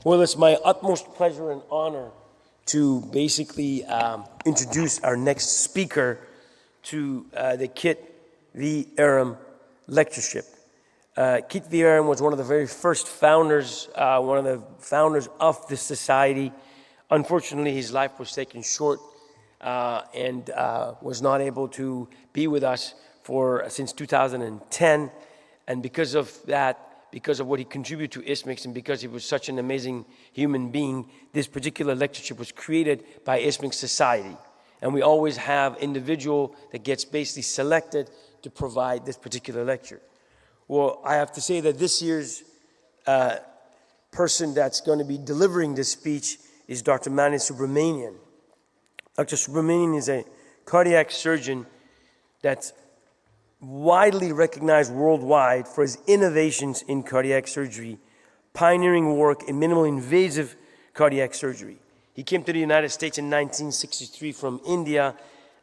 Well, it's my utmost pleasure and honor to basically introduce our next speaker to the Kit V. Aram Lectureship. Kit V. Aram was one of the very first founders, of this society. Unfortunately, his life was taken short and was not able to be with us since 2010. And because of that, because of what he contributed to ISMICS, and because he was such an amazing human being, this particular lectureship was created by ISMICS Society. And we always have individual that gets basically selected to provide this particular lecture. Well, I have to say that this year's person that's going to be delivering this speech is Dr. Mani Subramanian. Dr. Subramanian is a cardiac surgeon that's widely recognized worldwide for his innovations in cardiac surgery, pioneering work in minimally invasive cardiac surgery. He came to the United States in 1963 from India,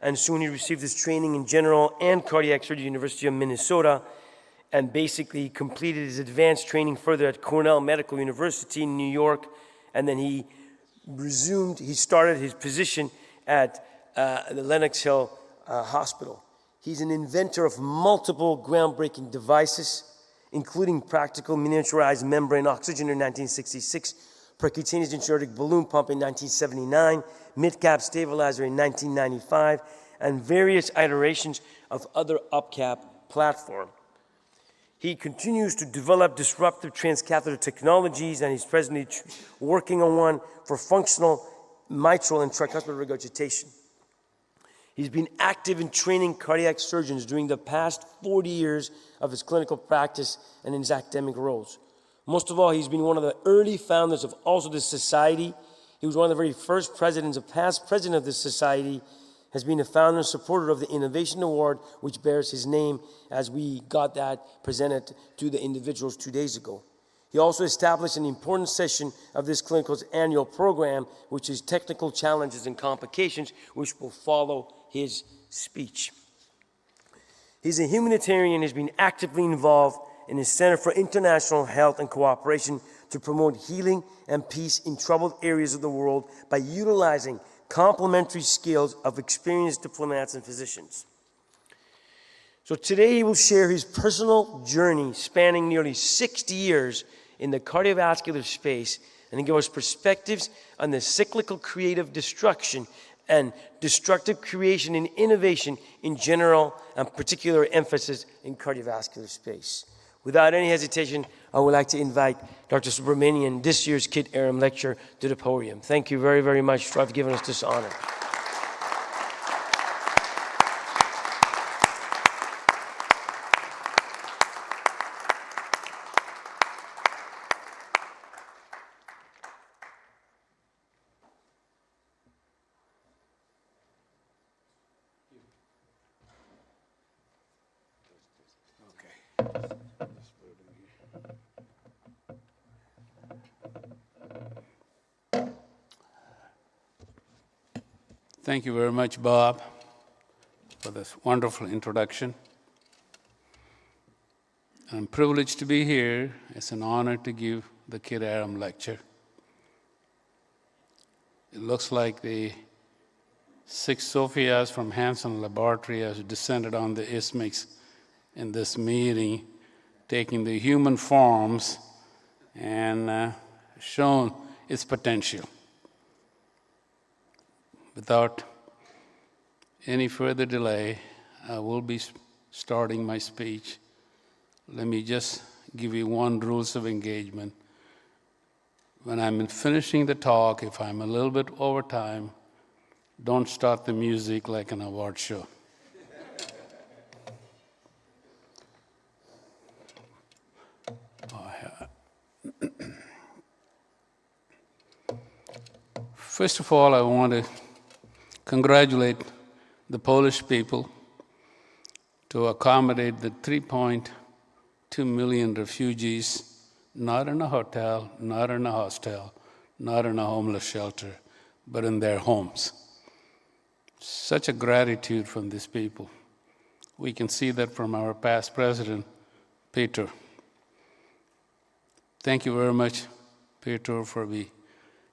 and soon he received his training in general and cardiac surgery at the University of Minnesota, and basically completed his advanced training further at Cornell Medical University in New York, and then he started his position at the Lenox Hill Hospital. He's an inventor of multiple groundbreaking devices, including practical miniaturized membrane oxygenator in 1966, percutaneous intra-aortic balloon pump in 1979, mid-cap stabilizer in 1995, and various iterations of other up-cap platform. He continues to develop disruptive transcatheter technologies, and he's presently working on one for functional mitral and tricuspid regurgitation. He's been active in training cardiac surgeons during the past 40 years of his clinical practice and in his academic roles. Most of all, he's been one of the early founders of also this society. He was one of the very first presidents, a past president of this society, has been a founder and supporter of the Innovation Award, which bears his name, as we got that presented to the individuals 2 days ago. He also established an important session of this clinical's annual program, which is Technical Challenges and Complications, which will follow his speech. He's a humanitarian, has been actively involved in the Center for International Health and Cooperation to promote healing and peace in troubled areas of the world by utilizing complementary skills of experienced diplomats and physicians. So today he will share his personal journey spanning nearly 60 years in the cardiovascular space and give us perspectives on the cyclical creative destruction and destructive creation and innovation in general, and particular emphasis in cardiovascular space. Without any hesitation, I would like to invite Dr. Subramanian, this year's Kit Aram Lecture, to the podium. Thank you very, very much for giving us this honor. Thank you very much, Bob, for this wonderful introduction. I'm privileged to be here. It's an honor to give the Kit Aram lecture. It looks like the 6 Sophias from Hansen Laboratory has descended on the ISMICS in this meeting, taking the human forms and shown its potential. Without any further delay, I will be starting my speech. Let me just give you one rules of engagement. When I'm finishing the talk, if I'm a little bit over time, don't start the music like an award show. First of all, I want to congratulate the Polish people to accommodate the 3.2 million refugees, not in a hotel, not in a hostel, not in a homeless shelter, but in their homes. Such a gratitude from these people. We can see that from our past president, Peter. Thank you very much Peter, for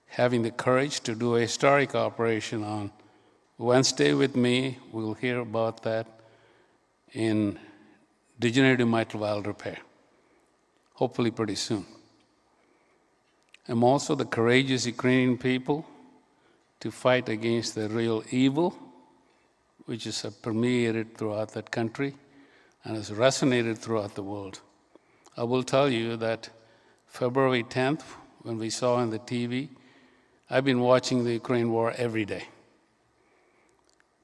having the courage to do a historic operation on Wednesday with me. We'll hear about that in degenerative mitral valve repair, hopefully pretty soon. I'm also the courageous Ukrainian people to fight against the real evil, which is permeated throughout that country and has resonated throughout the world. I will tell you that February 10th, when we saw on the TV, I've been watching the Ukraine war every day.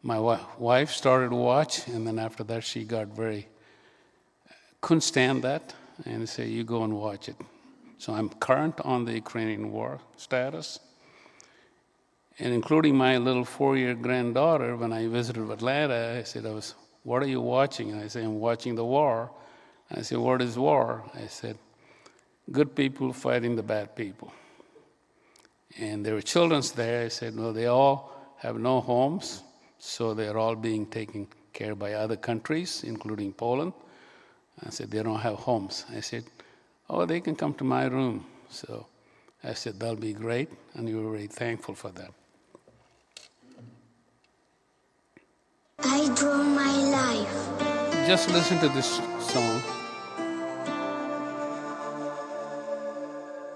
My wife started to watch, and then after that she couldn't stand that, and said, you go and watch it. So I'm current on the Ukrainian war status. And including my little 4-year granddaughter, when I visited Atlanta, I said, what are you watching? And I said, I'm watching the war. And I said, what is war? I said, good people fighting the bad people. And there were children there. I said, well, they all have no homes, so they're all being taken care of by other countries, including Poland. I said, they don't have homes. I said, oh, they can come to my room. So I said, that'll be great, and we were very thankful for that. I draw my life. Just listen to this song.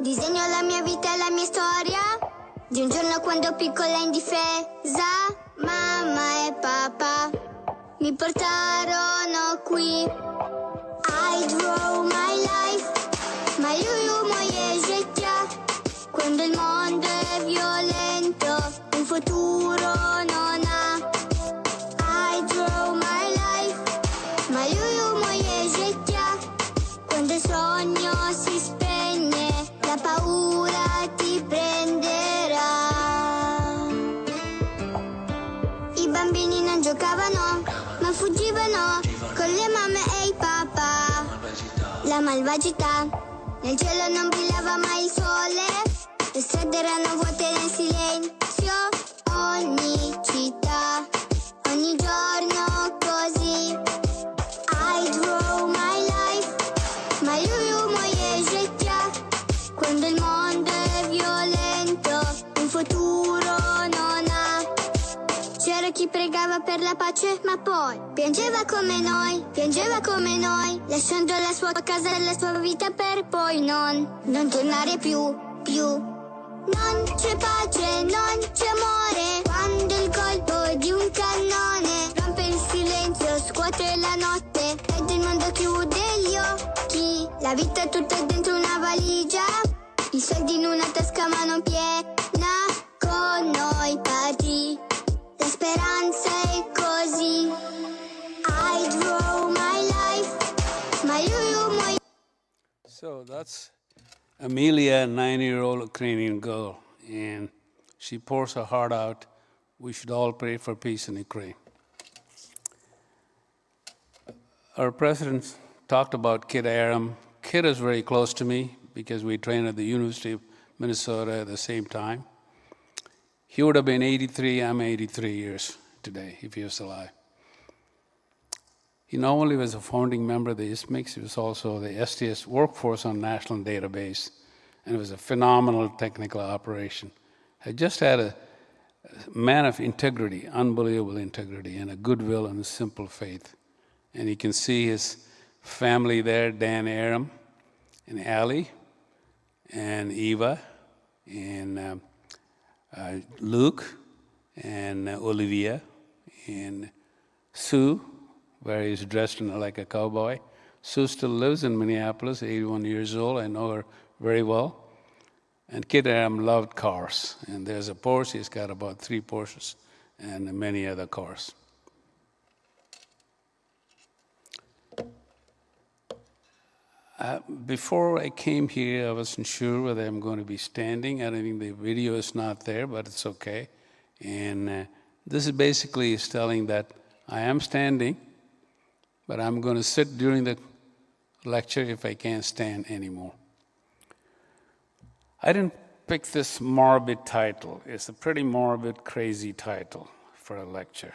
Disegno la mia vita e la mia storia di un giorno quando piccola e indifesa mamma e papà mi portarono qui. I draw my life, moje życia. Quando il mondo è violento, un futuro non ha. I draw my life, moje życia. Quando il sogno si spegne, la paura ti prenderà. I bambini non giocavano, ma fuggivano con le mamme e i papà. La malvagità, nel cielo non brillava mai il sole, le strade erano vuote nel silenzio, ogni città, ogni giorno così. I draw my life, moje życia. Quando il mondo è violento, un futuro non ha. C'era chi pregava per la pace, ma poi piangeva come noi, lasciando la sua casa e la sua vita per poi non tornare più. Non c'è pace, non c'è amore, quando il colpo di un cannone rompe il silenzio, scuote la notte, ed il mondo chiude gli occhi. La vita è tutta dentro una valigia, i soldi in una tasca ma non piena, con noi partì. La speranza è così. I draw my life, my So that's Amelia, a 9-year-old Ukrainian girl, and she pours her heart out. We should all pray for peace in Ukraine. Our president talked about Kid Aram. Kid is very close to me because we trained at the University of Minnesota at the same time. He would have been 83, I'm 83 years today if he was alive. He not only was a founding member of the ISMICS, he was also the STS Workforce on National Database, and it was a phenomenal technical operation. I just had a man of integrity, unbelievable integrity, and a goodwill and a simple faith. And you can see his family there, Dan Aram, and Ali, and Eva, and Luke, and Olivia, and Sue, where he's dressed like a cowboy. Sue still lives in Minneapolis, 81 years old. I know her very well. And Kid Aram loved cars. And there's a Porsche. He's got about 3 Porsches and many other cars. Before I came here, I wasn't sure whether I'm going to be standing. I don't think the video is not there, but it's okay. And this is basically telling that I am standing, but I'm going to sit during the lecture if I can't stand anymore. I didn't pick this morbid title. It's a pretty morbid, crazy title for a lecture.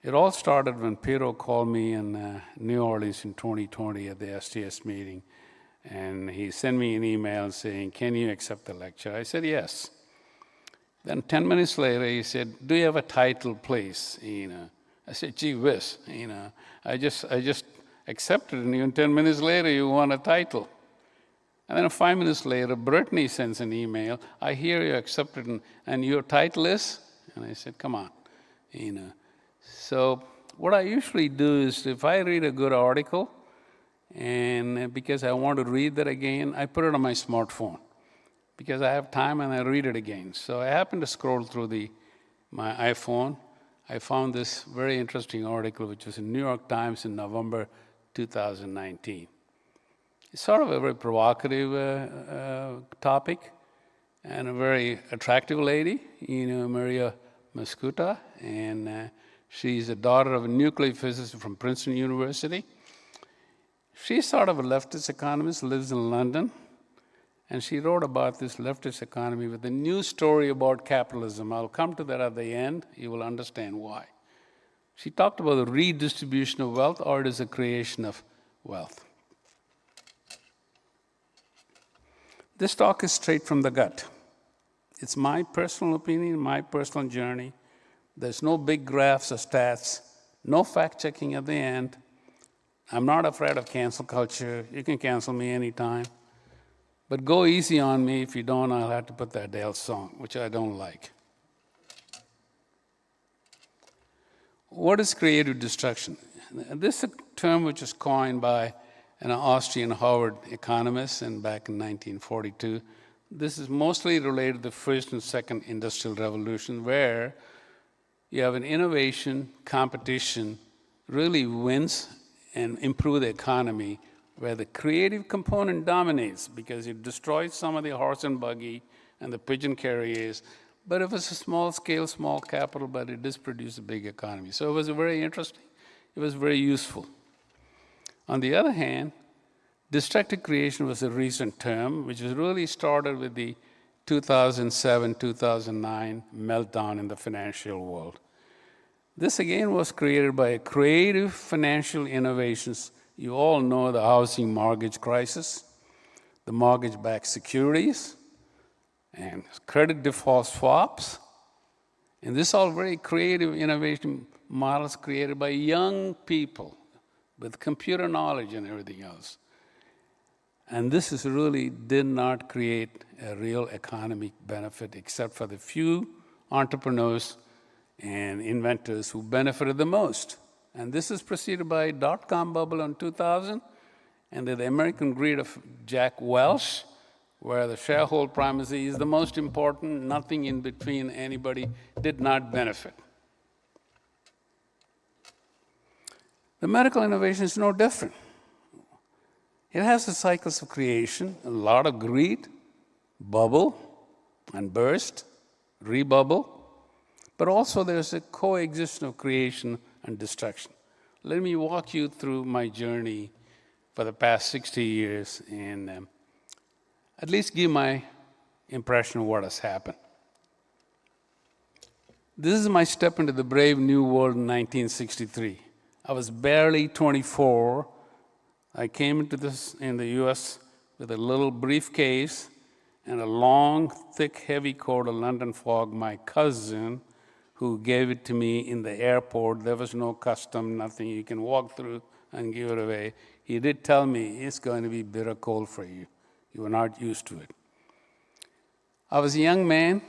It all started when Pedro called me in New Orleans in 2020 at the STS meeting, And he sent me an email saying, can you accept the lecture? I said, yes. Then 10 minutes later, he said, do you have a title, please? I said, gee whiz, I just accepted, and even 10 minutes later, you want a title. And then 5 minutes later, Brittany sends an email, I hear you accepted, and your title is? And I said, come on, So what I usually do is, if I read a good article, and because I want to read that again, I put it on my smartphone, because I have time and I read it again. So I happened to scroll through my iPhone. I found this very interesting article, which was in New York Times in November 2019. It's sort of a very provocative topic, and a very attractive lady, Maria Mascuta, and she's a daughter of a nuclear physicist from Princeton University. She's sort of a leftist economist, lives in London, and she wrote about this leftist economy with a new story about capitalism. I'll come to that at the end. You will understand why. She talked about the redistribution of wealth, or it is a creation of wealth. This talk is straight from the gut. It's my personal opinion, my personal journey. There's no big graphs or stats, no fact-checking at the end. I'm not afraid of cancel culture. You can cancel me anytime. But go easy on me. If you don't, I'll have to put that Adele song, which I don't like. What is creative destruction? This is a term which was coined by an Austrian Harvard economist back in 1942. This is mostly related to the first and second industrial revolution, where you have an innovation, competition, really wins and improve the economy, where the creative component dominates because it destroys some of the horse and buggy and the pigeon carriers. But if it's a small scale, small capital, but it does produce a big economy. So it was very interesting. It was very useful. On the other hand, destructive creation was a recent term, which was really started with the 2007-2009 meltdown in the financial world. This again was created by creative financial innovations. You all know the housing mortgage crisis, the mortgage-backed securities, and credit default swaps. And this all very creative innovation models created by young people with computer knowledge and everything else. And this is really did not create a real economic benefit except for the few entrepreneurs and inventors who benefited the most. And this is preceded by dot-com bubble in 2000, and the American greed of Jack Welch, where the shareholder primacy is the most important, nothing in between, anybody did not benefit. The medical innovation is no different. It has the cycles of creation, a lot of greed, bubble and burst, rebubble, but also there's a coexistence of creation and destruction. Let me walk you through my journey for the past 60 years and at least give my impression of what has happened. This is my step into the brave new world in 1963. I was barely 24. I came into this in the US with a little briefcase and a long, thick, heavy coat of London fog. My cousin, who gave it to me in the airport, there was no custom, nothing. You can walk through and give it away. He did tell me, it's going to be bitter cold for you. You were not used to it. I was a young man,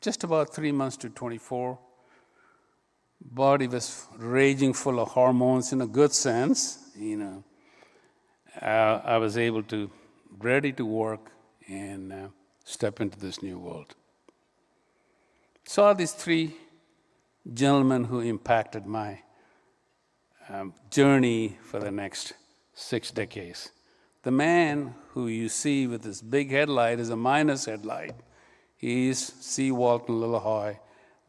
just about 3 months to 24. Body was raging full of hormones in a good sense, I was able to, ready to work and step into this new world. Saw these three gentlemen who impacted my journey for the next 6 decades. The man who you see with this big headlight is a miner's headlight. He is C. Walton Lillehoy,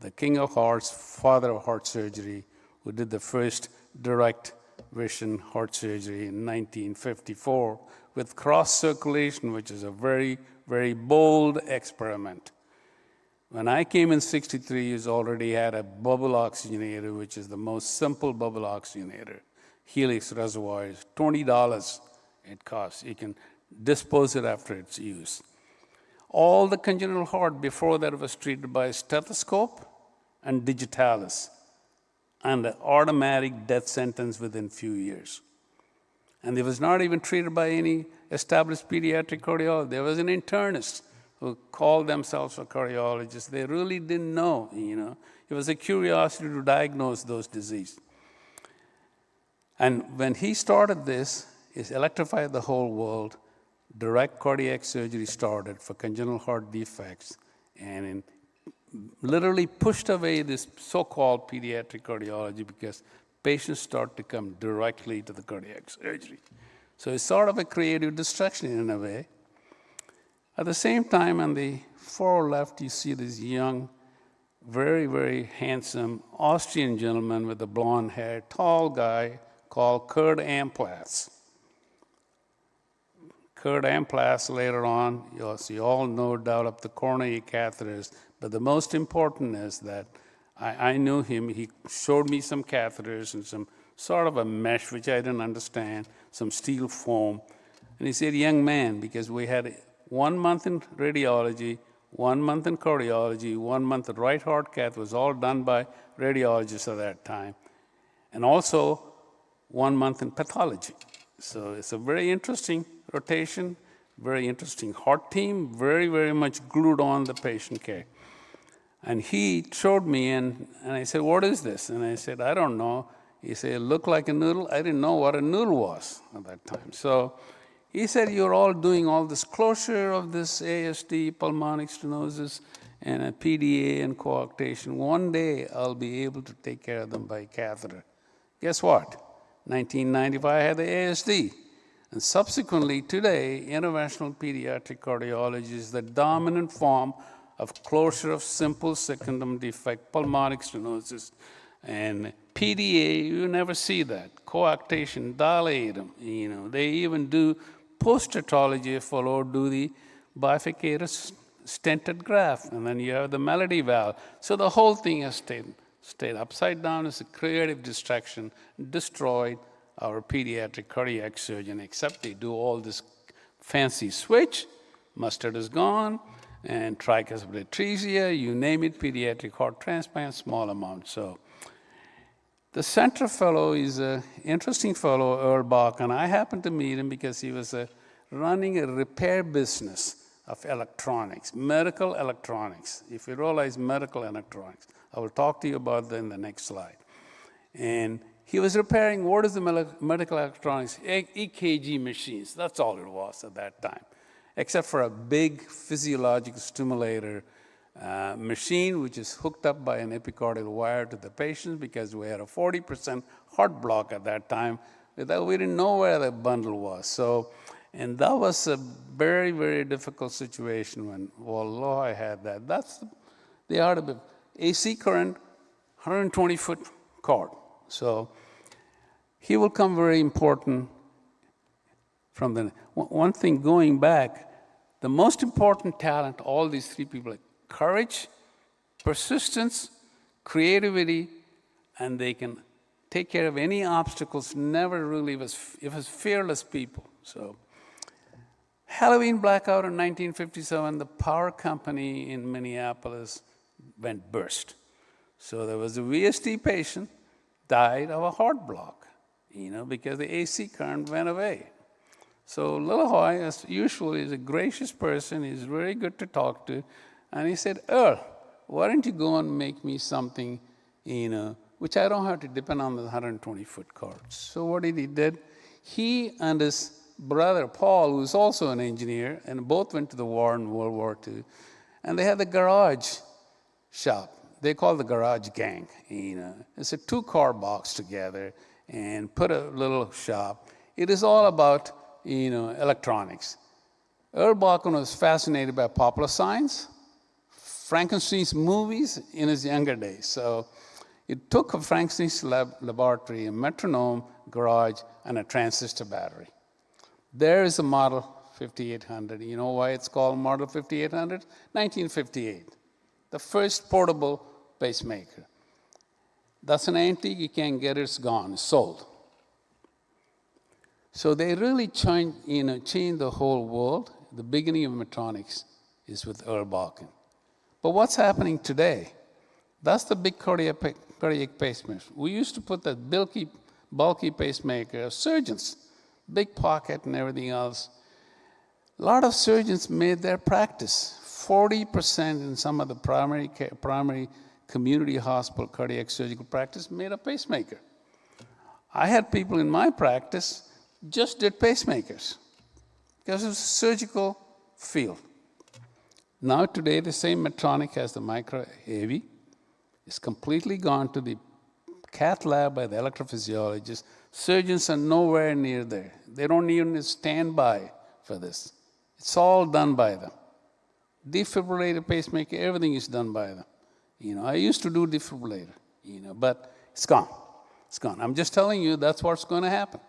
the king of hearts, father of heart surgery, who did the first direct vision heart surgery in 1954 with cross circulation, which is a very, very bold experiment. When I came in 63, he's already had a bubble oxygenator, which is the most simple bubble oxygenator. Helix reservoir is $20 it costs. You can dispose it after its use. All the congenital heart before that was treated by stethoscope and digitalis, and an automatic death sentence within few years. And it was not even treated by any established pediatric cardiologist. There was an internist who called themselves a cardiologist. They really didn't know, It was a curiosity to diagnose those diseases. And when he started this, it electrified the whole world. Direct cardiac surgery started for congenital heart defects, and literally pushed away this so-called pediatric cardiology because patients start to come directly to the cardiac surgery. So it's sort of a creative destruction in a way. At the same time, on the far left, you see this young, very, very handsome Austrian gentleman with the blonde hair, tall guy called Kurt Amplatz. Kurt Amplatz later on, you all know, developed the coronary catheters, but the most important is that I knew him. He showed me some catheters and some sort of a mesh, which I didn't understand, some steel foam. And he said, young man, because we had 1 month in radiology, 1 month in cardiology, 1 month at right heart cath was all done by radiologists at that time, and also 1 month in pathology. So it's a very interesting rotation, very interesting heart team, very, very much glued on the patient care. And he showed me, and I said, what is this? And I said, I don't know. He said, it looked like a noodle. I didn't know what a noodle was at that time. So he said, you're all doing all this closure of this ASD, pulmonic stenosis, and a PDA and coarctation. One day, I'll be able to take care of them by catheter. Guess what? 1995, I had the ASD. And subsequently, today, interventional pediatric cardiology is the dominant form of closure of simple secundum defect, pulmonic stenosis, and PDA. You never see that. Coarctation, dilatum, They even do post-statology do the bifurcated stented graft, and then you have the melody valve. So the whole thing has stayed upside down. It's a creative distraction, destroyed our pediatric cardiac surgeon, except they do all this fancy switch. Mustard is gone, and tricuspid atresia, you name it, pediatric heart transplant, small amount. So the center fellow is an interesting fellow, Earl Bach, and I happened to meet him because he was running a repair business of electronics, medical electronics. If you realize medical electronics, I will talk to you about that in the next slide. And he was repairing, what is the medical electronics? EKG machines, that's all it was at that time, except for a big physiological stimulator machine, which is hooked up by an epicardial wire to the patient, because we had a 40% heart block at that time. We didn't know where the bundle was. So, and that was a very, very difficult situation when, wallah, I had that. That's the art of it. AC current, 120-foot cord. So he will come very important from the, one thing going back, the most important talent, all these three people, courage, persistence, creativity, and they can take care of any obstacles. Never really it was fearless people. So Halloween blackout in 1957, the power company in Minneapolis went burst. So there was a VSD patient, died of a heart block, because the AC current went away. So Lillehoy, as usual, is a gracious person. He's very good to talk to. And he said, Earl, why don't you go and make me something, which I don't have to depend on the 120-foot cords. So what he did, he and his brother, Paul, who was also an engineer, and both went to the war in World War II, and they had the garage shop. They call the garage gang, It's a 2-car box together and put a little shop. It is all about, electronics. Earl Bachman was fascinated by popular science, Frankenstein's movies in his younger days. So it took a Frankenstein's laboratory, a metronome, garage, and a transistor battery. There is a Model 5800. You know why it's called Model 5800? 1958. The first portable pacemaker. That's an antique, you can't get it, it's gone, it's sold. So they really changed the whole world. The beginning of Medtronics is with Earl Balkin. But what's happening today? That's the big cardiac pacemaker. We used to put that bulky pacemaker, surgeons, big pocket and everything else. A lot of surgeons made their practice. 40% in some of the primary community hospital cardiac surgical practice made a pacemaker. I had people in my practice just did pacemakers because it was a surgical field. Now today, the same Medtronic has the micro AV. It's completely gone to the cath lab by the electrophysiologist. Surgeons are nowhere near there. They don't even stand by for this. It's all done by them. Defibrillator, pacemaker, everything is done by them. I used to do defibrillator, but it's gone. It's gone. I'm just telling you that's what's going to happen.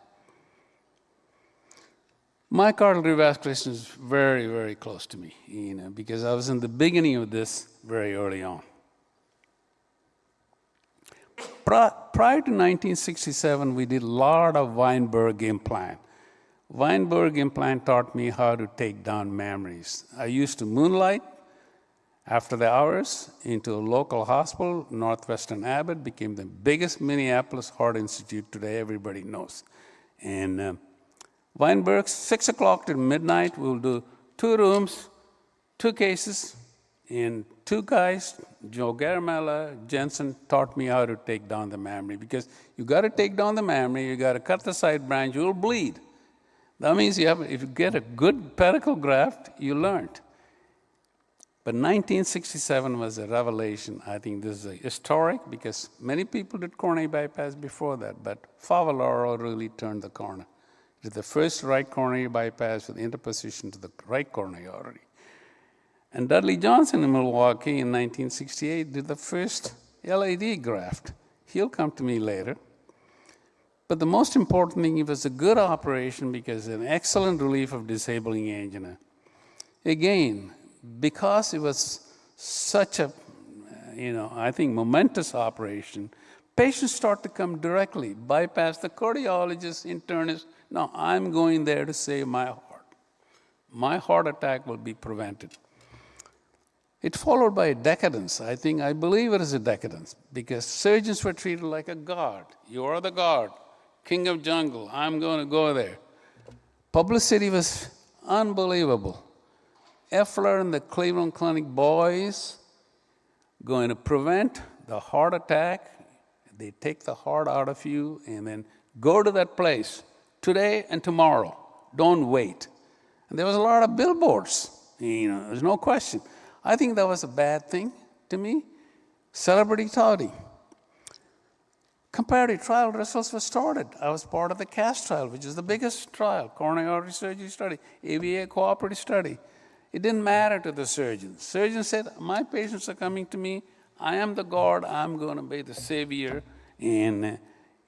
Myocardial revascularization is very, very close to me, because I was in the beginning of this very early on. Prior to 1967, we did a lot of Weinberg implant. Weinberg implant taught me how to take down memories. I used to moonlight after the hours into a local hospital. Northwestern Abbott became the biggest Minneapolis heart institute today, everybody knows. And Weinberg, 6 o'clock to midnight, we'll do 2 rooms, 2 cases, and 2 guys, Joe Garamella, Jensen, taught me how to take down the mammary, because you got to take down the mammary, you got to cut the side branch, you'll bleed. That means if you get a good pedicle graft, you learned. But 1967 was a revelation. I think this is historic because many people did coronary bypass before that, but Favaloro really turned the corner. Did the first right coronary bypass with interposition to the right coronary artery. And Dudley Johnson in Milwaukee in 1968 did the first LAD graft. He'll come to me later. But the most important thing, it was a good operation because an excellent relief of disabling angina. Again, because it was such a, I think momentous operation, patients start to come directly, bypass the cardiologist, internist. No, I'm going there to save my heart. My heart attack will be prevented. It followed by a decadence. I believe it is a decadence because surgeons were treated like a god. You are the god, king of jungle. I'm going to go there. Publicity was unbelievable. Effler and the Cleveland Clinic boys going to prevent the heart attack. They take the heart out of you and then go to that place today and tomorrow. Don't wait. And there was a lot of billboards. There's no question. I think that was a bad thing to me. Celebrity touting. Comparative trial results were started. I was part of the CAST trial, which is the biggest trial, coronary artery surgery study, AVA cooperative study. It didn't matter to the surgeons. Surgeons said, my patients are coming to me. I am the God. I'm going to be the savior. And,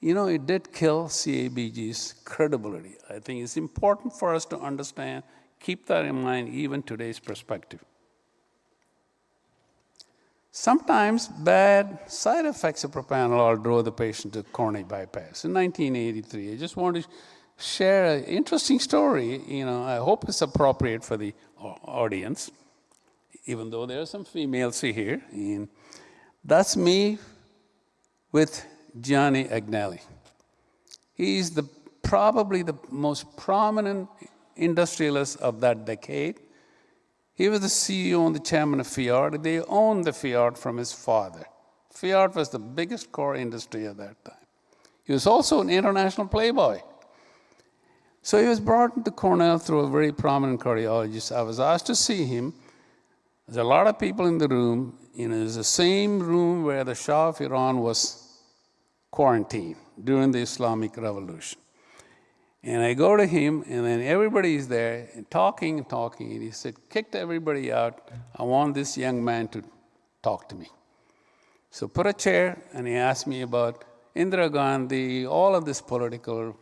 it did kill CABG's credibility. I think it's important for us to understand, keep that in mind, even today's perspective. Sometimes bad side effects of propranolol drove the patient to coronary bypass. In 1983, I just want to share an interesting story. I hope it's appropriate for the audience, even though there are some females here. And that's me with Gianni Agnelli. He's probably the most prominent industrialist of that decade. He was the CEO and the chairman of Fiat. They owned the Fiat from his father. Fiat was the biggest car industry at that time. He was also an international playboy. So he was brought into Cornell through a very prominent cardiologist. I was asked to see him. There's a lot of people in the room. It's the same room where the Shah of Iran was quarantined during the Islamic Revolution. And I go to him, and then everybody's there and talking, and he said, kicked everybody out. I want this young man to talk to me. So put a chair, and he asked me about Indira Gandhi, all of this political,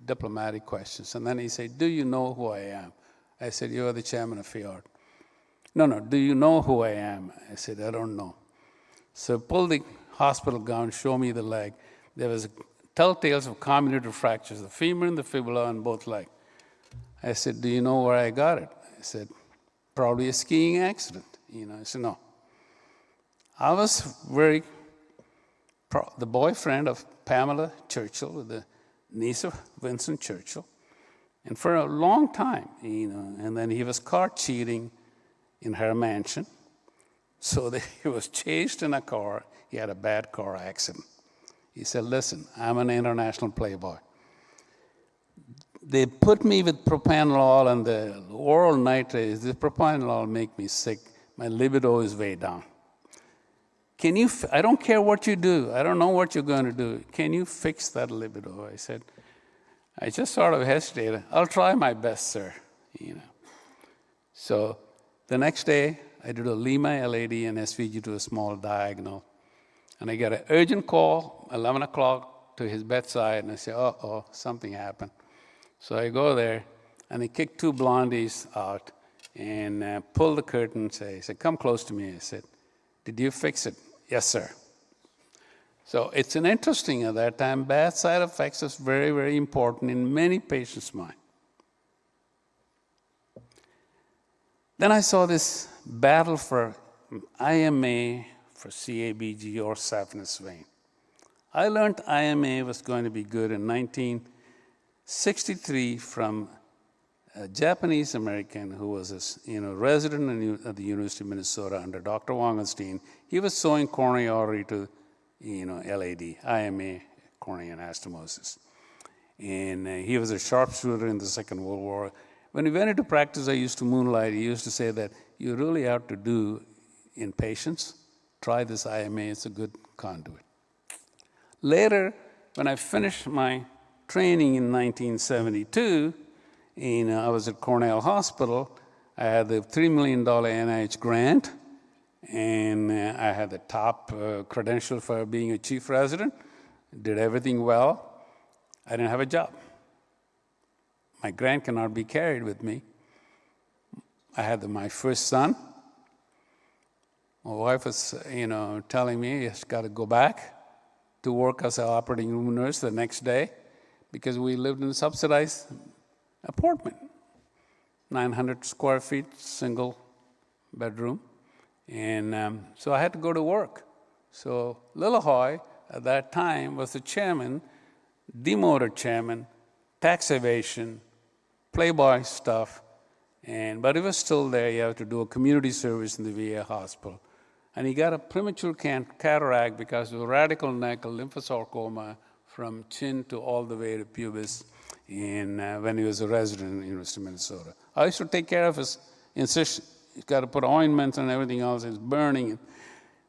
diplomatic questions. And then he said, do you know who I am? I said, you're the chairman of Fiat. No, do you know who I am? I said, I don't know. So pull the hospital gown, show me the leg. There was a telltales of comminuted fractures, the femur and the fibula on both legs. I said, do you know where I got it? I said, probably a skiing accident. I said, no. I was the boyfriend of Pamela Churchill, the niece of Winston Churchill, and for a long time, and then he was caught cheating in her mansion. So he was chased in a car. He had a bad car accident. He said, listen, I'm an international playboy. They put me with propanolol and the oral nitrates. The propanolol make me sick. My libido is way down. I don't care what you do. I don't know what you're going to do. Can you fix that libido? I said, I just sort of hesitated. I'll try my best, sir. So the next day, I did a Lima LAD and SVG to a small diagonal. And I get an urgent call, 11 o'clock, to his bedside. And I say, uh-oh, something happened. So I go there, and they kick two blondies out and pull the curtain and say, come close to me. I said, did you fix it? Yes, sir. So it's an interesting at that time. Bad side effects is very, very important in many patients' mind. Then I saw this battle for IMA for CABG or saphenous vein. I learned IMA was going to be good in 1963 from a Japanese American who was a resident at the University of Minnesota under Dr. Wangenstein. He was sewing coronary artery to LAD, IMA, coronary anastomosis. And he was a sharpshooter in the Second World War. When he went into practice, I used to moonlight. He used to say that you really have to do in patients, try this IMA, it's a good conduit. Later, when I finished my training in 1972, I was at Cornell Hospital. I had the $3 million NIH grant, and I had the top credential for being a chief resident, did everything well. I didn't have a job. My grant cannot be carried with me. I had my first son. My wife was, telling me he's got to go back to work as an operating room nurse the next day because we lived in a subsidized apartment, 900 square feet, single bedroom. And so I had to go to work. So Lillehoy, at that time, was the chairman, demoted chairman, tax evasion, playboy stuff. But it was still there. You have to do a community service in the VA hospital. And he got a premature cataract because of a radical neck, a lymphosarcoma from chin to all the way to pubis when he was a resident in the University of Minnesota. I used to take care of his incision. He's got to put ointments and everything else. It's burning.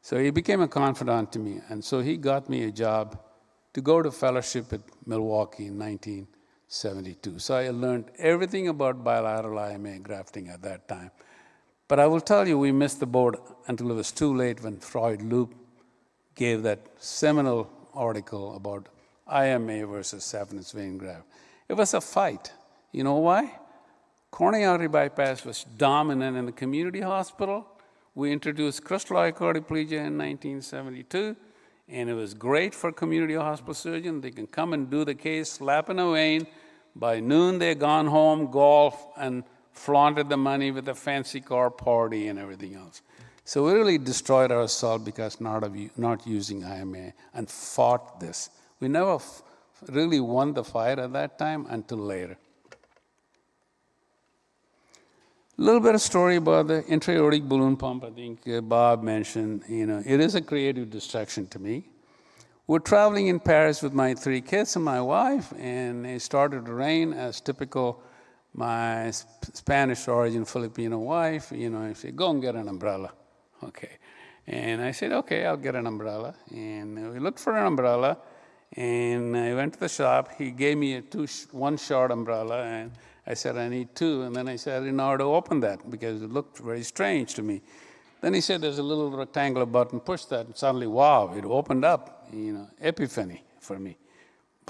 So he became a confidant to me. And so he got me a job to go to fellowship at Milwaukee in 1972. So I learned everything about bilateral IMA grafting at that time. But I will tell you, we missed the boat until it was too late when Freud Loop gave that seminal article about IMA versus saphenous vein graft. It was a fight. You know why? Coronary artery bypass was dominant in the community hospital. We introduced crystalloid quadriplegia in 1972, and it was great for community hospital surgeons. They can come and do the case, slap in a vein. By noon, they're gone home, golf, and flaunted the money with a fancy car party and everything else. So we really destroyed ourselves because not using IMA and fought this. We never really won the fight at that time until later. A little bit of story about the intra-aortic balloon pump. I think Bob mentioned, it is a creative distraction to me. We're traveling in Paris with my 3 kids and my wife, and it started to rain as typical. My Spanish origin Filipino wife, I said, go and get an umbrella. Okay. And I said, okay, I'll get an umbrella. And we looked for an umbrella, and I went to the shop. He gave me a one-short umbrella, and I said, I need 2. And then I said, I didn't know how to open that because it looked very strange to me. Then he said, there's a little rectangular button, push that, and suddenly, wow, it opened up, epiphany for me.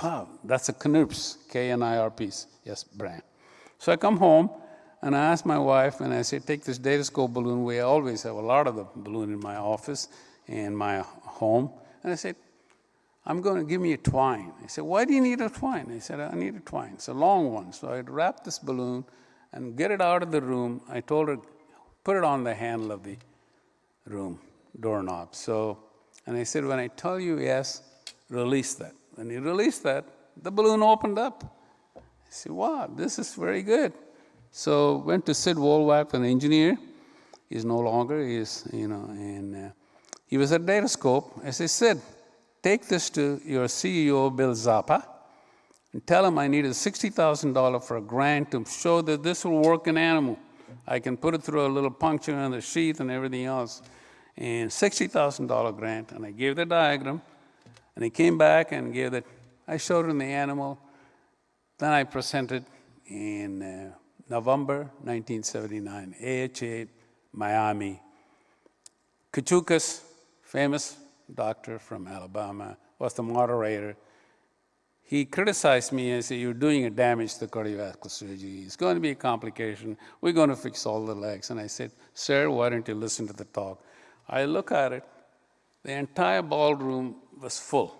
Wow, that's a KNIRPS, K-N-I-R-Ps, yes, brand. So I come home, and I ask my wife, and I say, take this Datascope balloon. We always have a lot of the balloon in my office and my home. And I said, I'm going to give me a twine. He said, why do you need a twine? I said, I need a twine. It's a long one. So I'd wrap this balloon and get it out of the room. I told her, put it on the handle of the room doorknob. So, and I said, when I tell you yes, release that. When you release that, the balloon opened up. I said, wow, this is very good. So went to Sid Wolwack, an engineer. He's no longer, he's, and he was at Datascope. I said, Sid, take this to your CEO, Bill Zappa, and tell him I needed $60,000 for a grant to show that this will work in animal. I can put it through a little puncture in the sheath and everything else. And $60,000 grant, and I gave the diagram, and he came back and gave it. I showed him the animal. Then I presented in November 1979, AHA, Miami. Kachukas, famous doctor from Alabama, was the moderator. He criticized me and said, you're doing a damage to the cardiovascular surgery. It's going to be a complication. We're going to fix all the legs. And I said, sir, why don't you listen to the talk? I look at it. The entire ballroom was full.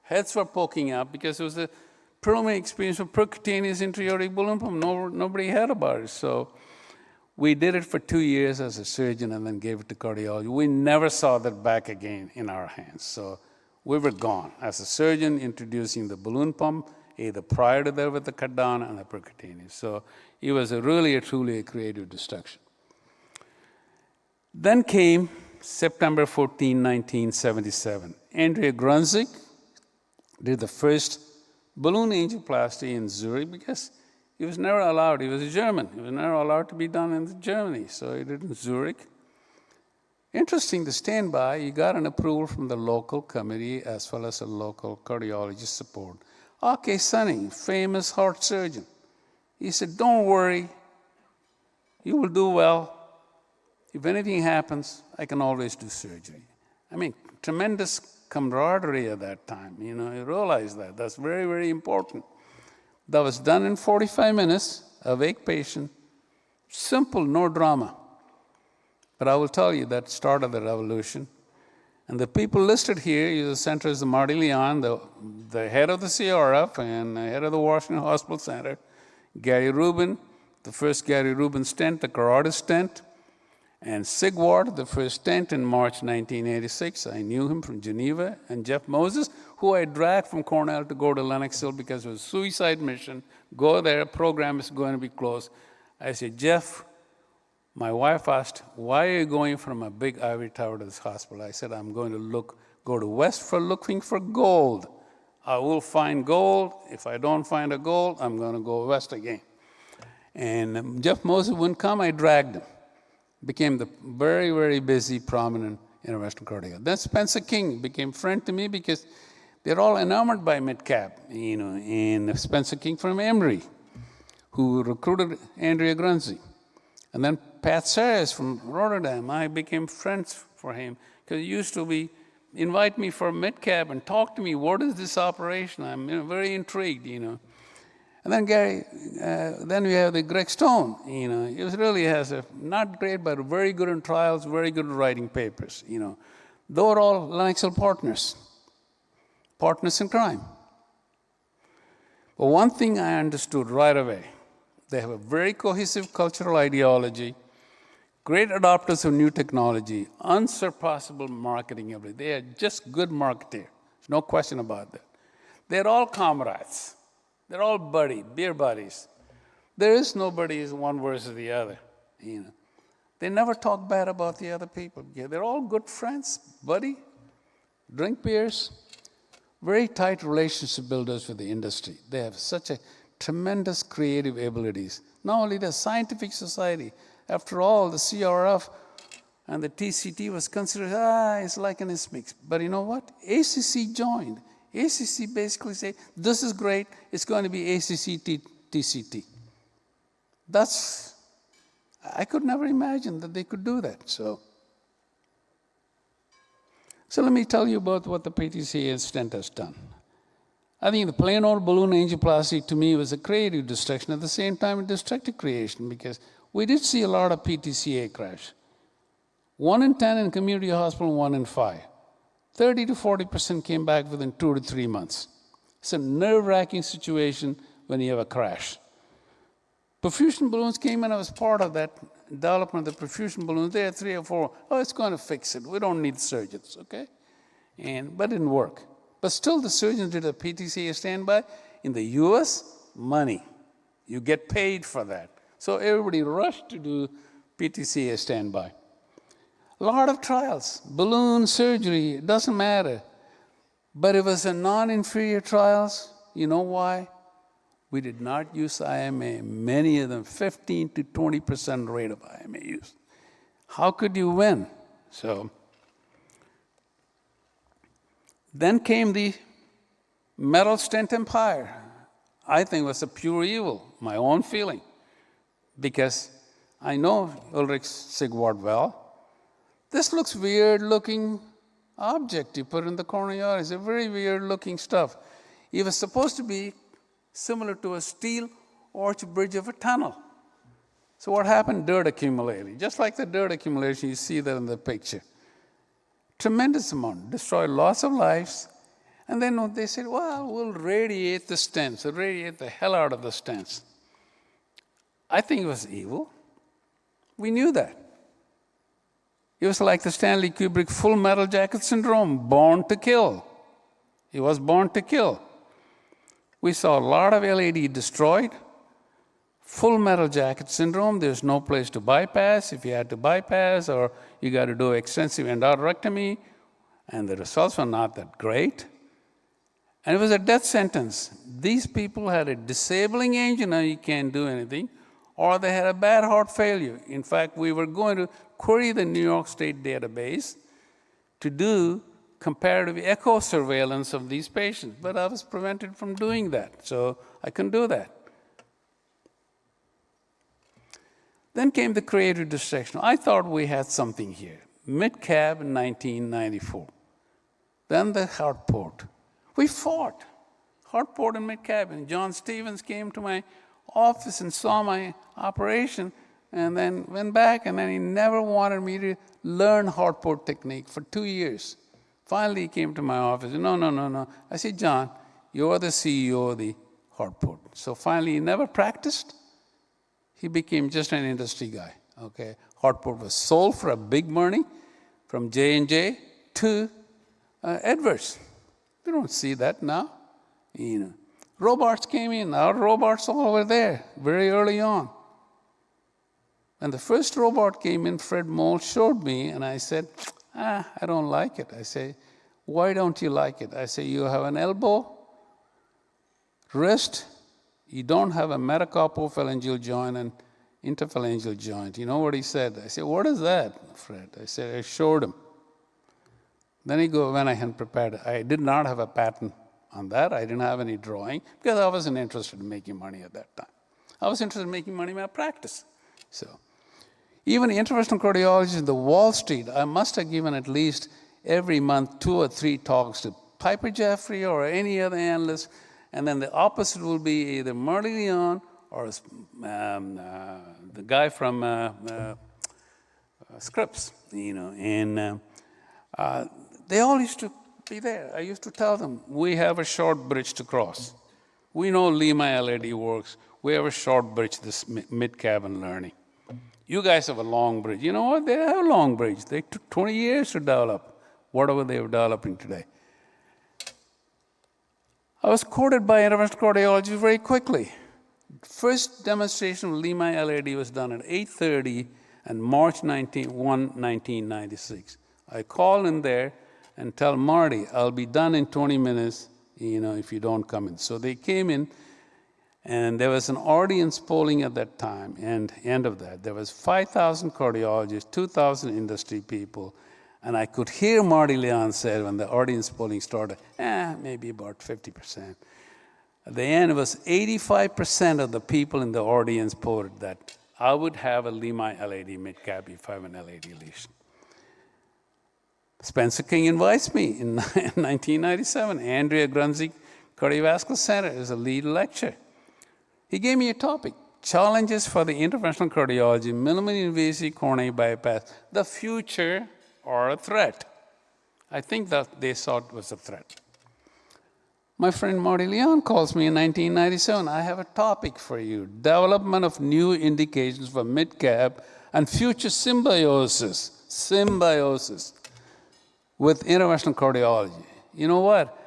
Heads were poking up because it was a preliminary experience with percutaneous intra-aortic balloon pump. Nobody heard about it. So we did it for 2 years as a surgeon and then gave it to cardiology. We never saw that back again in our hands. So we were gone. As a surgeon, introducing the balloon pump, either prior to that with the cut down and the percutaneous. So it was truly a creative destruction. Then came September 14, 1977. Andrea Grunzig did the first balloon angioplasty in Zurich because he was never allowed. He was a German. He was never allowed to be done in Germany. So he did it in Zurich. Interesting to stand by, he got an approval from the local committee as well as a local cardiologist support. R.K. Sunning, famous heart surgeon. He said, don't worry, you will do well. If anything happens, I can always do surgery. I mean, tremendous camaraderie at that time. You realize that. That's very, very important. That was done in 45 minutes, awake patient, simple, no drama. But I will tell you, that started the revolution. And the people listed here, the center is Marty Leon, the head of the CRF and the head of the Washington Hospital Center, Gary Rubin, the first Gary Rubin stent, the carotid stent, and Sigward, the first stent in March 1986. I knew him from Geneva, and Jeff Moses, who I dragged from Cornell to go to Lenox Hill because it was a suicide mission. Go there, program is going to be closed. I said, Jeff, my wife asked, why are you going from a big ivory tower to this hospital? I said, I'm going to go to west for looking for gold. I will find gold. If I don't find a gold, I'm going to go west again. And Jeff Moses wouldn't come, I dragged him. Became the very, very busy, prominent interventional cardiologist. Then Spencer King became friend to me because they're all enamored by MidCap, and Spencer King from Emory, who recruited Andrea Grunzi. And then Pat Sayers from Rotterdam, I became friends for him because he used to invite me for MidCap and talk to me, what is this operation? I'm very intrigued, And then then we have the Greg Stone, he really has not great, but very good in trials, very good at writing papers, They were all Lenox Hill partners in crime. But one thing I understood right away, they have a very cohesive cultural ideology, great adopters of new technology, unsurpassable marketing ability. They are just good marketeers, there's no question about that. They're all comrades. They're all beer buddies. There is nobody one versus the other. They never talk bad about the other people. Yeah, they're all good friends, buddy, drink beers, very tight relationship builders with the industry. They have such a tremendous creative abilities. Not only the scientific society, after all, the CRF and the TCT was considered, it's like an ISMICS. But you know what? ACC joined. ACC basically said, this is great, it's going to be ACC TCT. I could never imagine that they could do that. So let me tell you about what the PTCA stent has done. I think the plain old balloon angioplasty to me was a creative destruction, at the same time a destructive creation, because we did see a lot of PTCA crash. 1 in 10 in community hospital, 1 in 5. 30 to 40% came back within 2 to 3 months. It's a nerve-wracking situation when you have a crash. Perfusion balloons came in. I was part of that development of the perfusion balloons. There are 3 or 4. Oh, it's going to fix it. We don't need surgeons, okay? But it didn't work. But still, the surgeons did a PTCA standby. In the US, money. You get paid for that. So everybody rushed to do PTCA standby. A lot of trials. Balloon surgery, it doesn't matter. But it was a non-inferior trials. You know why? We did not use IMA. Many of them, 15 to 20% rate of IMA use. How could you win? So then came the metal stent empire. I think it was a pure evil, my own feeling, because I know Ulrich Sigvard well. This looks weird-looking object you put in the coronary artery. It's a very weird-looking stuff. It was supposed to be similar to a steel arch bridge of a tunnel. So what happened? Dirt accumulated. Just like the dirt accumulation, you see that in the picture. Tremendous amount, destroyed lots of lives. And then they said, well, we'll radiate the stents, we'll radiate the hell out of the stents. I think it was evil. We knew that. It was like the Stanley Kubrick Full Metal Jacket syndrome, born to kill. He was born to kill. We saw a lot of LAD destroyed. Full Metal Jacket syndrome, there's no place to bypass. If you had to bypass, or you got to do extensive endarterectomy, and the results were not that great. And it was a death sentence. These people had a disabling angina, you can't do anything, or they had a bad heart failure. In fact, we were going to query the New York State database to do comparative echo surveillance of these patients, but I was prevented from doing that, so I couldn't do that. Then came the creative dissection. I thought we had something here. Mid-cab in 1994. Then the heart port. We fought. Heart port and mid-cab. And John Stevens came to my office and saw my operation and then went back, and then he never wanted me to learn heart port technique for 2 years. Finally, he came to my office. No. I said, John, you're the CEO of the heart port. So finally, he never practiced. He became just an industry guy, okay? Heart port was sold for a big money from J&J to Edwards. We don't see that now, you know. Robarts came in, our Robarts all over there, very early on. When the first Robart came in, Fred Moll showed me, and I said, I don't like it. I say, why don't you like it? I say, you have an elbow, wrist, you don't have a metacarpophalangeal joint and interphalangeal joint. You know what he said? I said, what is that, Fred? I said, I showed him. Then he go, when I had prepared, I did not have a patent on that. I didn't have any drawing because I wasn't interested in making money at that time. I was interested in making money in my practice. So even the interventional cardiologists in the Wall Street, I must have given at least every month 2 or 3 talks to Piper Jaffray or any other analyst, and then the opposite will be either Marty Leon or the guy from Scripps, you know, and they all used to be there. I used to tell them, we have a short bridge to cross. We know Lima LAD works. We have a short bridge, this mid-cabin learning. You guys have a long bridge. You know what? They have a long bridge. They took 20 years to develop whatever they are developing today. I was quoted by interventional cardiology very quickly. First demonstration of Lima LAD was done at 8:30 on March 1, 1996. I call in there and tell Marty, I'll be done in 20 minutes, you know, if you don't come in. So they came in, and there was an audience polling at that time, and end of that, there was 5,000 cardiologists, 2,000 industry people, and I could hear Marty Leon said when the audience polling started, maybe about 50%. At the end, it was 85% of the people in the audience voted that I would have a Lima LAD mid-cap if I have an LAD lesion. Spencer King invites me in 1997. Andrea Grunzig Cardiovascular Center is a lead lecturer. He gave me a topic, challenges for the interventional cardiology, minimally invasive coronary bypass, the future or a threat. I think that they saw it was a threat. My friend Marty Leon calls me in 1997, I have a topic for you, development of new indications for mid-cap and future symbiosis with interventional cardiology. You know what?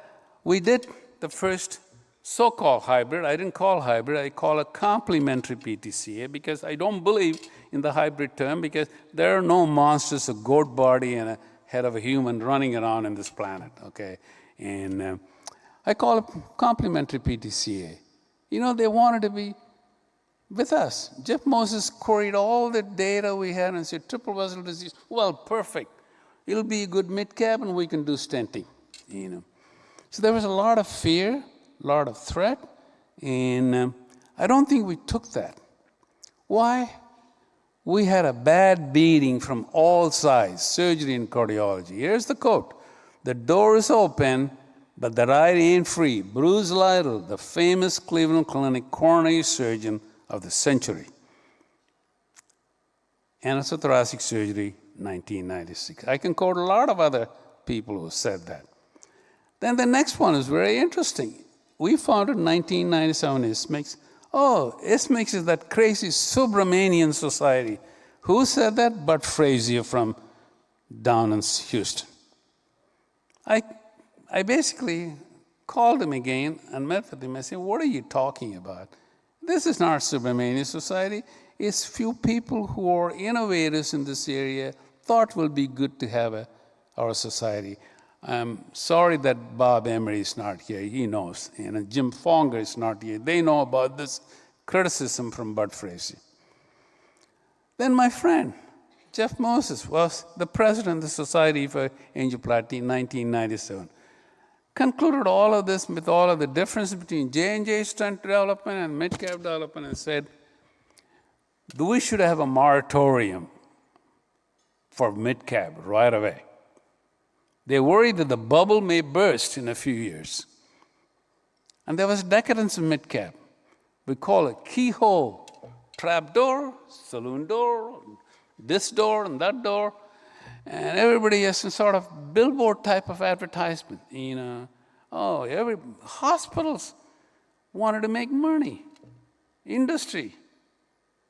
We did the first so-called hybrid. I didn't call hybrid, I call it complementary PTCA because I don't believe in the hybrid term because there are no monsters, a goat body and a head of a human running around in this planet, okay? And I call it complementary PTCA. You know, they wanted to be with us. Jeff Moses queried all the data we had and said, triple vessel disease, well, perfect. It'll be a good mid-cap and we can do stenting, you know. So there was a lot of fear, a lot of threat, and I don't think we took that. Why? We had a bad beating from all sides, surgery and cardiology. Here's the quote, the door is open, but the ride ain't free. Bruce Lytle, the famous Cleveland Clinic coronary surgeon of the century. Cardiothoracic Surgery, 1996. I can quote a lot of other people who said that. Then the next one is very interesting. We founded in 1997 ISMICS. Oh, ISMICS is that crazy Subramanian society. Who said that? Bud Frazier from down in Houston. I basically called him again and met with him. I said, what are you talking about? This is not Subramanian society. It's few people who are innovators in this area thought will be good to have our society. I'm sorry that Bob Emery is not here. He knows. And Jim Fonger is not here. They know about this criticism from Bud Frazier. Then my friend, Jeff Moses, was the president of the Society for Angioplasty in 1997. Concluded all of this with all of the difference between J&J stent development and mid-cap development and said, we should have a moratorium for mid-cap right away. They worried that the bubble may burst in a few years. And there was decadence in mid-cap. We call it keyhole, trap door, saloon door, this door and that door. And everybody has some sort of billboard type of advertisement, you know. Oh, hospitals wanted to make money. Industry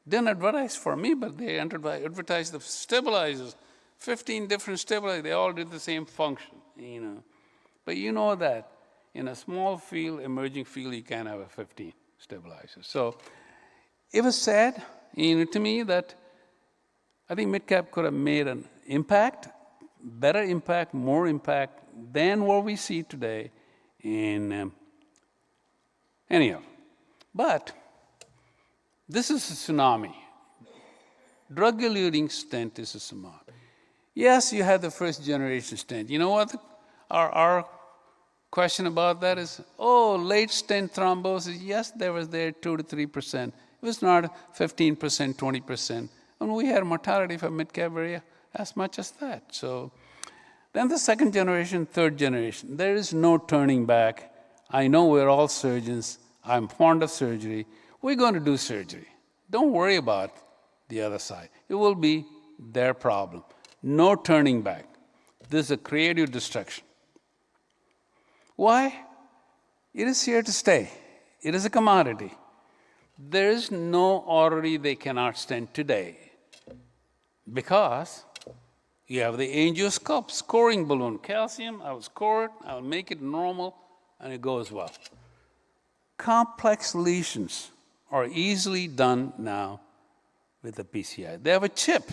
didn't advertise for me, but they advertised the stabilizers. 15 different stabilizers, they all did the same function, you know. But you know that in a small field, emerging field, you can't have a 15 stabilizers. So it was sad, you know, to me that I think mid-cap could have made an impact, better impact, more impact than what we see today in anyhow. But this is a tsunami. Drug-eluting stent is a tsunami. Yes, you had the first generation stent. You know what our question about that is? Oh, late stent thrombosis. Yes, there was 2 to 3%. It was not 15%, 20%. And we had mortality for mid-cap area as much as that. So then the second generation, third generation, there is no turning back. I know we're all surgeons. I'm fond of surgery. We're going to do surgery. Don't worry about the other side. It will be their problem. No turning back. This is a creative destruction. Why? It is here to stay. It is a commodity. There is no artery they cannot stent today because you have the angioscope, scoring balloon, calcium, I will score it, I will make it normal, and it goes well. Complex lesions are easily done now with the PCI. They have a chip,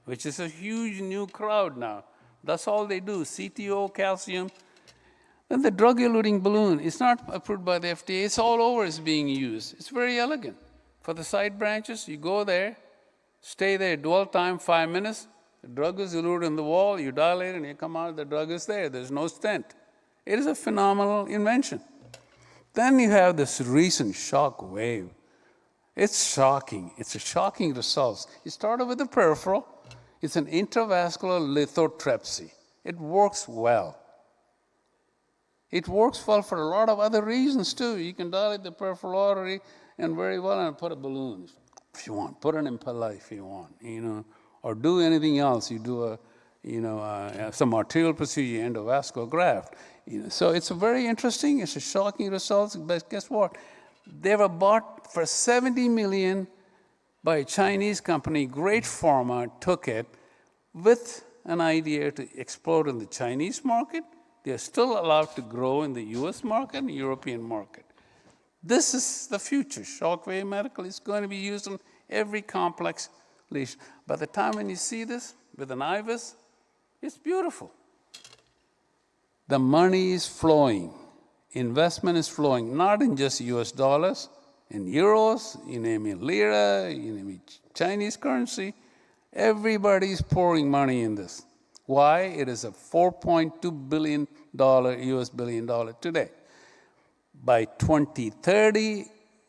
which is a huge new crowd now. That's all they do, CTO, calcium. Then the drug-eluting balloon is not approved by the FDA. It's all over, it's being used. It's very elegant. For the side branches, you go there, stay there, dwell time 5 minutes, the drug is eluted in the wall, you dilate and you come out, the drug is there. There's no stent. It is a phenomenal invention. Then you have this recent shock wave. It's shocking. It's a shocking results. It started with the peripheral. It's an intravascular lithotripsy. It works well. It works well for a lot of other reasons too. You can dilate the peripheral artery and very well and put a balloon if you want. Put an impella if you want, you know, or do anything else. You do some arterial procedure, endovascular graft. So it's very interesting. It's a shocking results. But guess what? They were bought for $70 million by a Chinese company. Great Pharma took it with an idea to explode in the Chinese market. They're still allowed to grow in the US market and European market. This is the future. Shockwave medical is going to be used in every complex lesion. By the time when you see this with an IVUS, it's beautiful. The money is flowing. Investment is flowing, not in just US dollars, in euros, you name it lira, you name it Chinese currency. Everybody's pouring money in this. Why? It is a $4.2 billion US billion today. By 2030,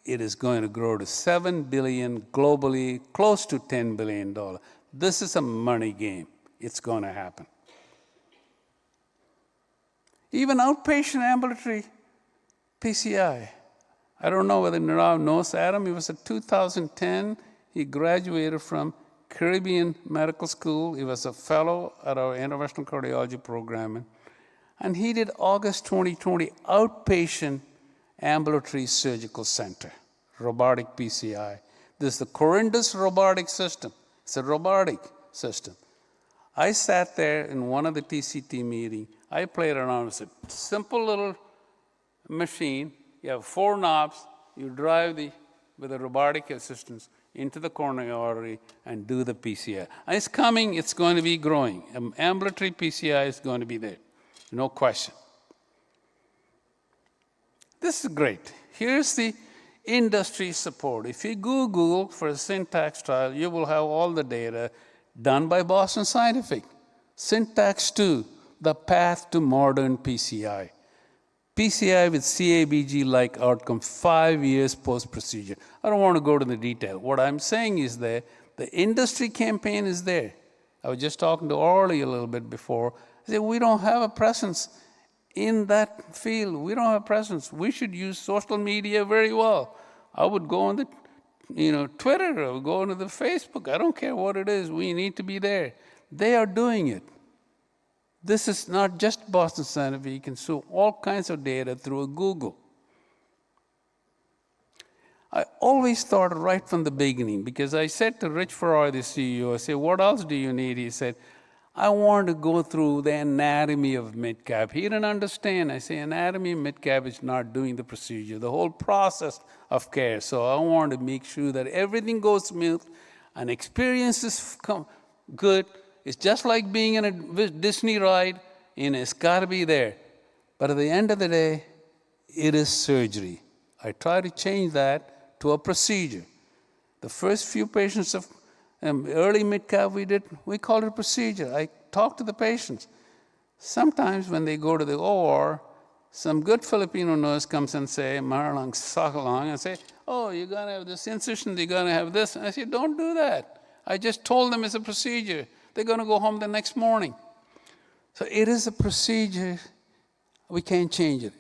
it is going to grow to $7 billion globally, close to $10 billion. This is a money game. It's going to happen. Even outpatient ambulatory PCI. I don't know whether Nirav knows Adam. He was in 2010. He graduated from Caribbean Medical School. He was a fellow at our interventional cardiology program. And he did August 2020 outpatient ambulatory surgical center, robotic PCI. This is the Corindus robotic system. It's a robotic system. I sat there in one of the TCT meetings. I played around with a simple little machine. You have 4 knobs. You drive with a robotic assistance into the coronary artery and do the PCI. And it's coming. It's going to be growing. Ambulatory PCI is going to be there. No question. This is great. Here's the industry support. If you Google for a syntax trial, you will have all the data done by Boston Scientific. Syntax 2, the path to modern PCI. PCI with CABG-like outcome 5 years post-procedure. I don't want to go to the detail. What I'm saying is that the industry campaign is there. I was just talking to Orly a little bit before. I said, we don't have a presence in that field. We don't have a presence. We should use social media very well. I would go on the Twitter, or go into the Facebook. I don't care what it is. We need to be there. They are doing it. This is not just Boston Scientific. You can see all kinds of data through a Google. I always thought right from the beginning, because I said to Rich Farrar, the CEO, I said, what else do you need? He said, I want to go through the anatomy of midcap. He didn't understand. I say, anatomy of midcap is not doing the procedure, the whole process of care. So I want to make sure that everything goes smooth and experience is good. It's just like being in a Disney ride, it's got to be there. But at the end of the day, it is surgery. I try to change that to a procedure. The first few patients of early midcap we call it a procedure. I talk to the patients. Sometimes when they go to the OR, some good Filipino nurse comes and say, Marlang Sakalong, and say, oh, you're going to have this incision, you're going to have this. And I say, don't do that. I just told them it's a procedure. They're going to go home the next morning. So it is a procedure. We can't change it.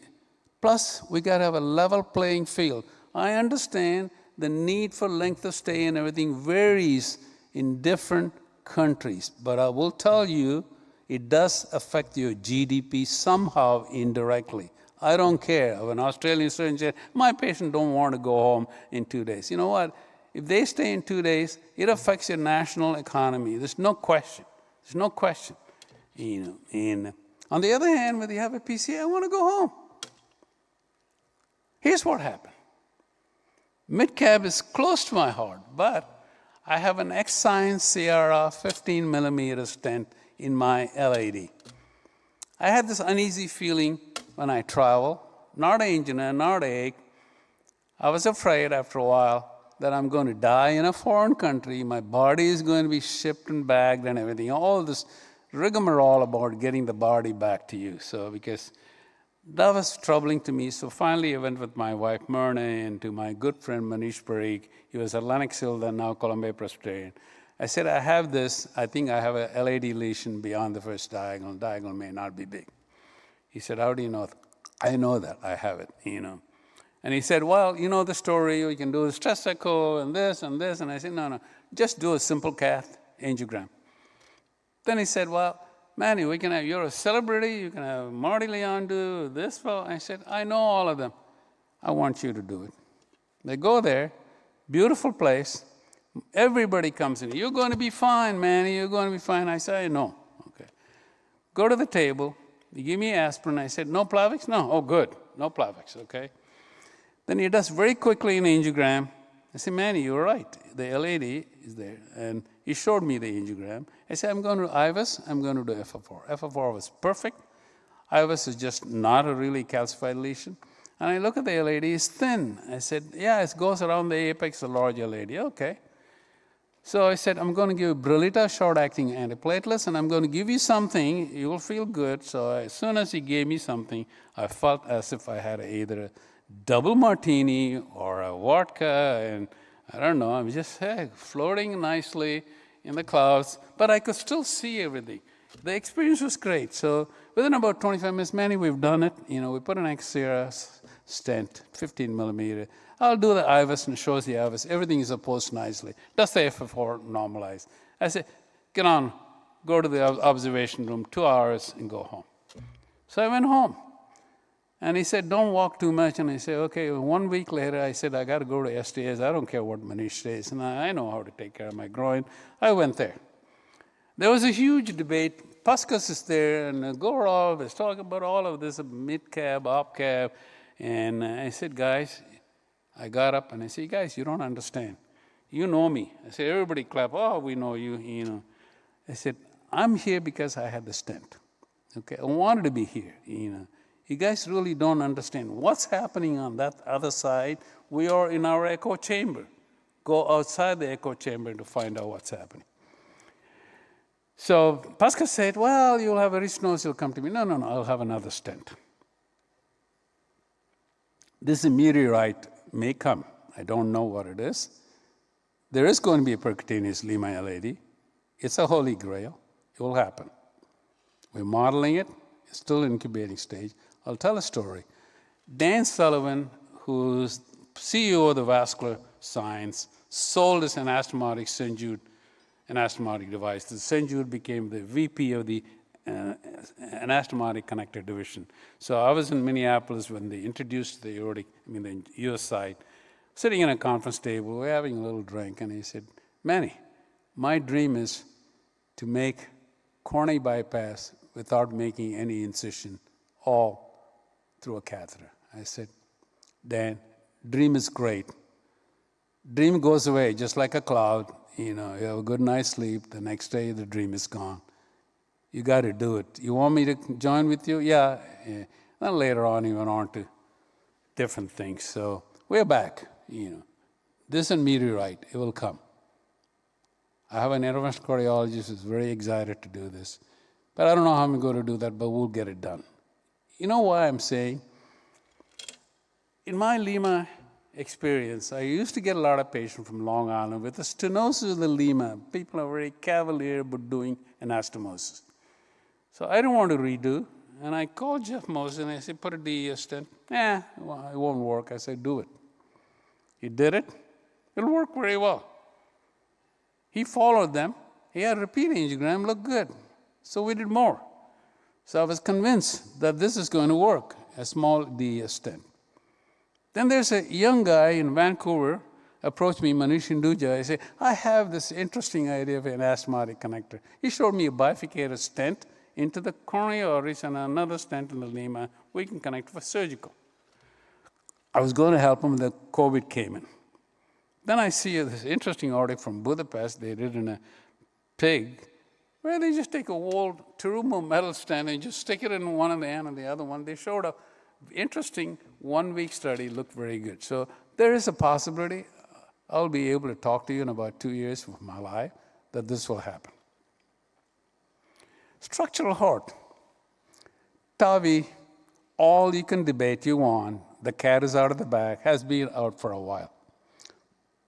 Plus, we got to have a level playing field. I understand the need for length of stay and everything varies in different countries. But I will tell you, it does affect your GDP somehow indirectly. I don't care. If an Australian surgeon said, my patient don't want to go home in 2 days. You know what? If they stay in 2 days, it affects your national economy. There's no question. There's no question. And on the other hand, when you have a PCI, I want to go home. Here's what happened. Midcap is close to my heart, but I have an X-Science CRR 15 millimeter stent in my LAD. I had this uneasy feeling when I travel, not angina, not ache. I was afraid after a while that I'm going to die in a foreign country. My body is going to be shipped and bagged and everything. All this rigmarole about getting the body back to you. So because that was troubling to me. So finally I went with my wife Myrna and to my good friend Manish Parikh. He was at Lenox Hill, then now Columbia Presbyterian. I said, I have this. I think I have a LAD lesion beyond the first diagonal. Diagonal may not be big. He said, how do you know? I know that. I have it, And he said, well, you know the story. You can do a stress echo and this and this. And I said, no, just do a simple cath angiogram. Then he said, well, Manny, you're a celebrity, you can have Marty Leon do this fellow. I said, I know all of them. I want you to do it. They go there, beautiful place. Everybody comes in. You're going to be fine, Manny, you're going to be fine. I said, no. Okay. Go to the table. You give me aspirin. I said, no Plavix? No. Oh, good. No Plavix, okay. Then he does very quickly an angiogram. I said, Manny, you're right. The LAD is there. And he showed me the angiogram. I said, I'm going to do IVUS, I'm going to do FF4. FF4 was perfect. IVUS is just not a really calcified lesion. And I look at the LAD, it's thin. I said, yeah, it goes around the apex of the large LAD. Okay. So I said, I'm going to give you Brilinta short-acting antiplatelets, and I'm going to give you something. You will feel good. So as soon as he gave me something, I felt as if I had either a double martini or a vodka, and I don't know, I'm just floating nicely in the clouds, but I could still see everything. The experience was great. So within about 25 minutes, Manny, we've done it. We put an Xera stent, 15 millimeter. I'll do the IVUS and shows the IVUS. Everything is opposed nicely. Does the FF4 normalize? I said, get on, go to the observation room, 2 hours, and go home. So I went home. And he said, don't walk too much. And I said, okay, 1 week later, I said, I got to go to STS. I don't care what Manish says. And I know how to take care of my groin. I went there. There was a huge debate. Puskas is there, and Gorov is talking about all of this, mid-cab, op-cab. And I said, guys, I got up and I said, guys, you don't understand. You know me. I said, everybody clap. Oh, we know you, I said, I'm here because I had the stent. Okay, I wanted to be here, You guys really don't understand what's happening on that other side. We are in our echo chamber. Go outside the echo chamber to find out what's happening. So Pascal said, well, you'll have a restenosis, you'll come to me. No, I'll have another stent. This meteorite may come. I don't know what it is. There is going to be a percutaneous Lima LAD. It's a holy grail. It will happen. We're modeling it. It's still in incubating stage. I'll tell a story. Dan Sullivan, who's CEO of the Vascular Science, sold his anastomotic St. Jude anastomotic device. The St. Jude became the VP of the anastomotic connector division. So I was in Minneapolis when they introduced the aortic, the US side, sitting in a conference table, we're having a little drink, and he said, Manny, my dream is to make coronary bypass without making any incision, all through a catheter. I said, Dan, dream is great. Dream goes away just like a cloud. You have a good night's sleep. The next day, the dream is gone. You got to do it. You want me to join with you? Yeah. Then later on, he went on to different things. So we're back. This and meteorite, it will come. I have an interventional cardiologist who's very excited to do this. But I don't know how I'm going to do that, but we'll get it done. You know why I'm saying? In my Lima experience, I used to get a lot of patients from Long Island with a stenosis of the Lima. People are very cavalier about doing anastomosis. So I don't want to redo. And I called Jeff Moses and I said, put a DES stent. It won't work. I said, do it. He did it. It'll work very well. He followed them. He had a repeat angiogram, looked good. So we did more. So I was convinced that this is going to work, a small DES stent. Then there's a young guy in Vancouver, approached me, Manish Hinduja. I said, I have this interesting idea of an anastomotic connector. He showed me a bifurcated stent into the coronary arteries and another stent in the Lima. We can connect for surgical. I was going to help him, the COVID came in. Then I see this interesting article from Budapest, they did in a pig, where they just take a old Terumo metal stent and just stick it in one of the end and the other one. They showed a interesting 1-week study, looked very good. So there is a possibility, I'll be able to talk to you in about 2 years of my life, that this will happen. Structural heart. TAVI, all you can debate you want, the cat is out of the bag, has been out for a while.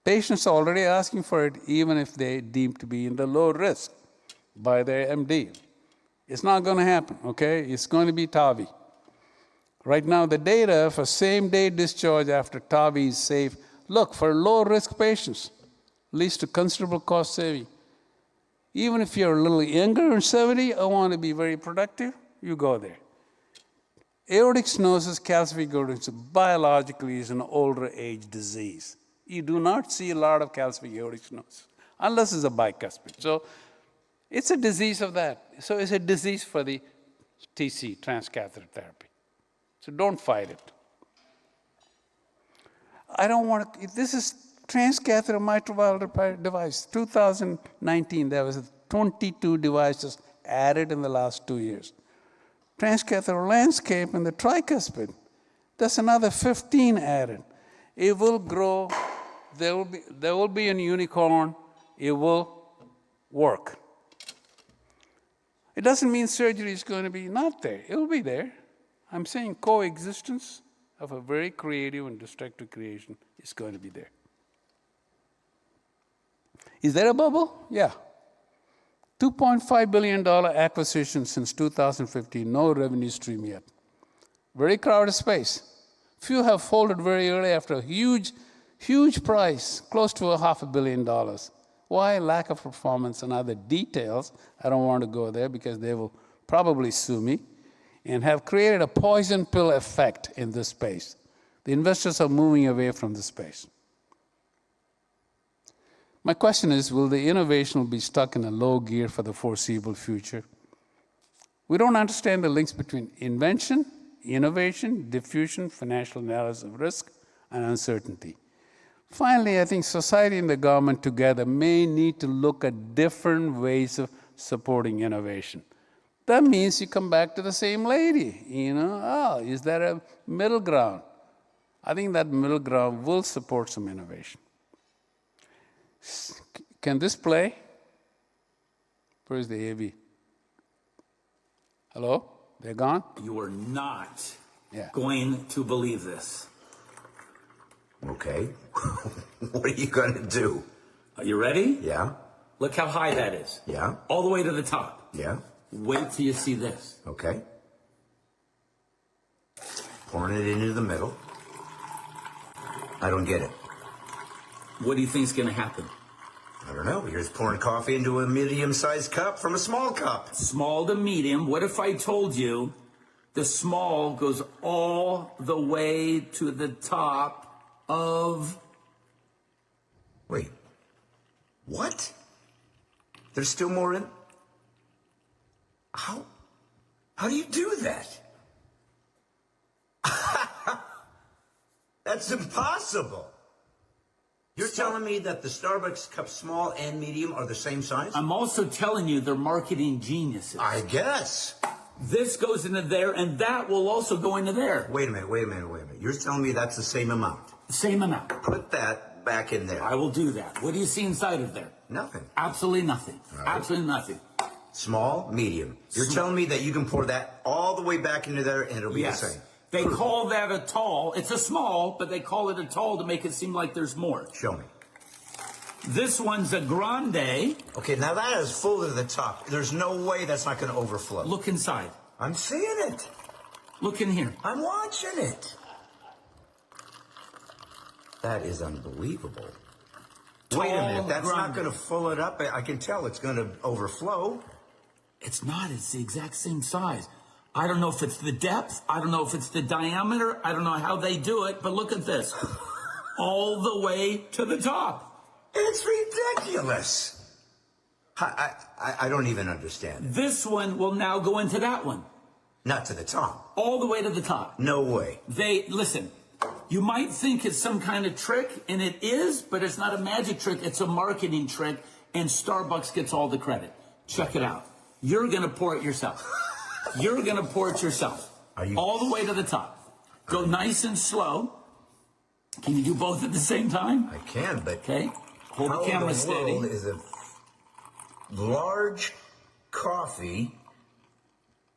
Patients are already asking for it, even if they deem to be in the low risk by their MD. It's not going to happen, okay? It's going to be TAVI. Right now, the data for same-day discharge after TAVI is safe. Look, for low-risk patients, leads to considerable cost saving. Even if you're a little younger than 70, I want to be very productive, you go there. Aortic stenosis, calcific aortic stenosis, biologically is an older age disease. You do not see a lot of calcific aortic stenosis, unless it's a bicuspid. So it's a disease of that. So it's a disease for the TC, transcatheter therapy. So don't fight it. I don't want to, this is transcatheter mitral valve device. 2019, there was 22 devices added in the last 2 years. Transcatheter landscape in the tricuspid, that's another 15 added. It will grow, there will be a unicorn, it will work. It doesn't mean surgery is going to be not there, it will be there. I'm saying coexistence of a very creative and destructive creation is going to be there. Is there a bubble? Yeah. $2.5 billion acquisition since 2015, no revenue stream yet. Very crowded space. Few have folded very early after a huge, huge price, close to $500 million. Why? Lack of performance and other details. I don't want to go there because they will probably sue me, and have created a poison pill effect in this space. The investors are moving away from this space. My question is, will the innovation be stuck in a low gear for the foreseeable future? We don't understand the links between invention, innovation, diffusion, financial analysis of risk, and uncertainty. Finally, I think society and the government together may need to look at different ways of supporting innovation. That means you come back to the same lady, is there a middle ground? I think that middle ground will support some innovation. Can this play? Where's the AV? Hello? They're gone? You are not going to believe this. Okay. What are you going to do? Are you ready? Yeah. Look how high that is. Yeah. All the way to the top. Yeah. Wait till you see this. Okay. Pouring it into the middle. I don't get it. What do you think is going to happen? I don't know. You're just pouring coffee into a medium-sized cup from a small cup. Small to medium. What if I told you the small goes all the way to the top of... Wait. What? There's still more in... How do you do that? That's impossible. You're telling me that the Starbucks cup small and medium are the same size? I'm also telling you they're marketing geniuses. I guess. This goes into there, and that will also go into there. Wait a minute. You're telling me that's the same amount? Same amount. Put that back in there. I will do that. What do you see inside of there? Nothing. Absolutely nothing. Right. Absolutely nothing. Small, medium. You're telling me that you can pour that all the way back into there and it'll be the same? They call that a tall. It's a small, but they call it a tall to make it seem like there's more. Show me. This one's a grande. Okay, now that is full to the top. There's no way that's not going to overflow. Look inside. I'm seeing it. Look in here. I'm watching it. That is unbelievable. Wait a minute. That's not going to fill it up. I can tell it's going to overflow. It's not. It's the exact same size. I don't know if it's the depth. I don't know if it's the diameter. I don't know how they do it, but look at this. All the way to the top. It's ridiculous. I don't even understand it. This one will now go into that one. Not to the top. All the way to the top. No way. Listen, you might think it's some kind of trick, and it is, but it's not a magic trick. It's a marketing trick, and Starbucks gets all the credit. Check it out. You're going to pour it yourself. You're going to pour it yourself. Are you... All the way to the top. Go nice and slow. Can you do both at the same time? I can, but... Okay. Hold the camera steady. How in the world is a large coffee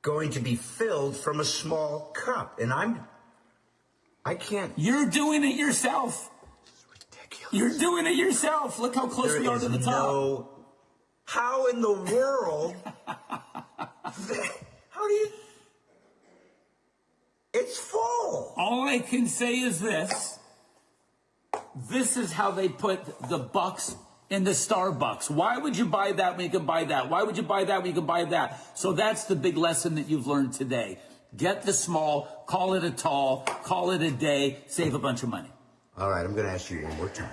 going to be filled from a small cup? And I can't... You're doing it yourself. It's ridiculous. You're doing it yourself. Look how close we are to the top. How in the world... How do you... It's full. All I can say is this. This is how they put the bucks in the Starbucks. Why would you buy that when you can buy that? Why would you buy that when you can buy that? So that's the big lesson that you've learned today. Get the small, call it a tall, call it a day, save a bunch of money. All right, I'm going to ask you one more time.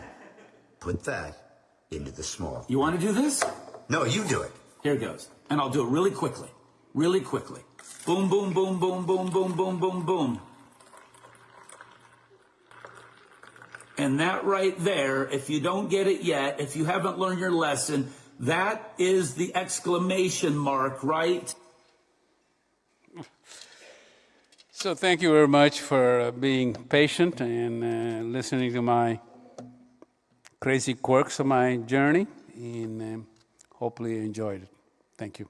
Put that into the small. You want to do this? No, you do it. Here it goes. And I'll do it really quickly. Really quickly. Boom, boom, boom, boom, boom, boom, boom, boom, boom. And that right there, if you don't get it yet, if you haven't learned your lesson, that is the exclamation mark, right? So thank you very much for being patient and listening to my crazy quirks of my journey, and hopefully you enjoyed it. Thank you.